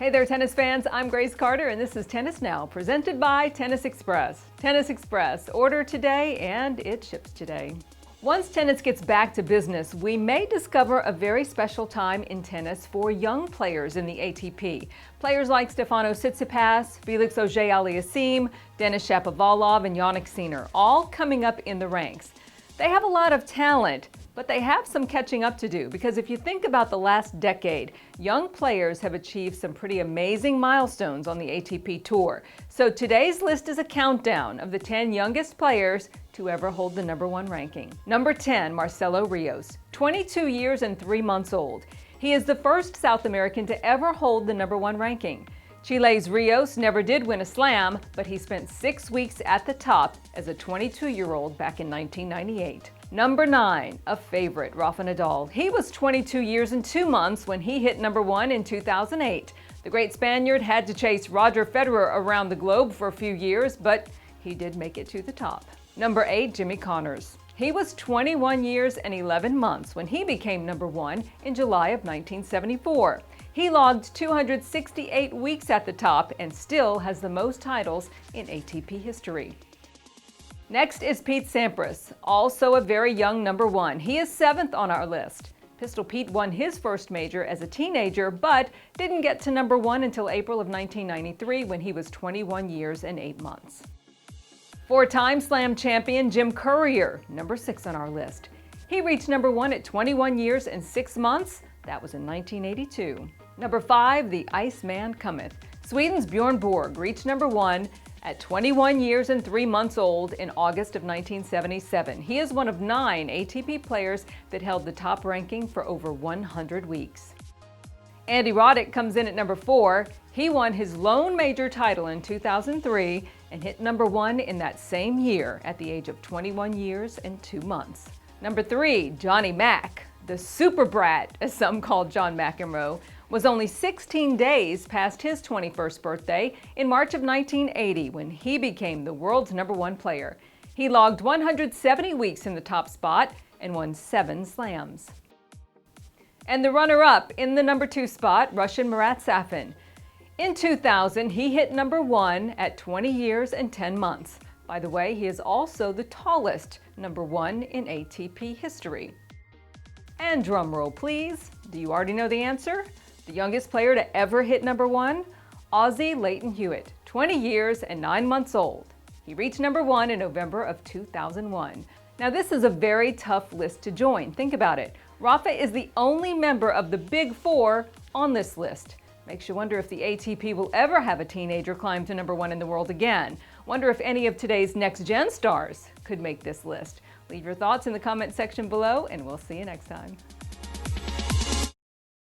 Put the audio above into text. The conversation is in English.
Hey there, tennis fans. I'm Grace Carter, and this is Tennis Now, presented by Tennis Express. Tennis Express, order today, and it ships today. Once tennis gets back to business, we may discover a very special time in tennis for young players in the ATP. Players like Stefanos Tsitsipas, Felix Auger-Aliassime, Denis Shapovalov, and Jannik Sinner, all coming up in the ranks. They have a lot of talent, but they have some catching up to do, because if you think about the last decade, young players have achieved some pretty amazing milestones on the ATP Tour. So today's list is a countdown of the 10 youngest players to ever hold the #1 ranking. Number 10, Marcelo Rios, 22 years and 3 months old. He is the first South American to ever hold the #1 ranking. Chile's Rios never did win a slam, but he spent 6 weeks at the top as a 22-year-old back in 1998. Number 9, a favorite, Rafa Nadal. He was 22 years and 2 months when he hit #1 in 2008. The great Spaniard had to chase Roger Federer around the globe for a few years, but he did make it to the top. Number 8, Jimmy Connors. He was 21 years and 11 months when he became #1 in July of 1974. He logged 268 weeks at the top and still has the most titles in ATP history. Next is Pete Sampras, also a very young #1. He is 7th on our list. Pistol Pete won his first major as a teenager, but didn't get to #1 until April of 1993 when he was 21 years and 8 months. 4-time Slam champion Jim Courier, number 6 on our list. He reached #1 at 21 years and 6 months. That was in 1982. Number 5, the Iceman cometh. Sweden's Bjorn Borg reached #1 at 21 years and 3 months old in August of 1977. He is one of 9 ATP players that held the top ranking for over 100 weeks. Andy Roddick comes in at number 4. He won his lone major title in 2003 and hit #1 in that same year at the age of 21 years and 2 months. Number 3, Johnny Mac, the super brat, as some call John McEnroe, was only 16 days past his 21st birthday in March of 1980 when he became the world's #1 player. He logged 170 weeks in the top spot and won 7 slams. And the runner-up in the number 2 spot, Russian Marat Safin. In 2000, he hit #1 at 20 years and 10 months. By the way, he is also the tallest #1 in ATP history. And drum roll, please. Do you already know the answer? The youngest player to ever hit #1? Aussie Lleyton Hewitt, 20 years and 9 months old. He reached #1 in November of 2001. Now this is a very tough list to join. Think about it. Rafa is the only member of the Big Four on this list. Makes you wonder if the ATP will ever have a teenager climb to #1 in the world again. Wonder if any of today's next-gen stars could make this list. Leave your thoughts in the comment section below, and we'll see you next time.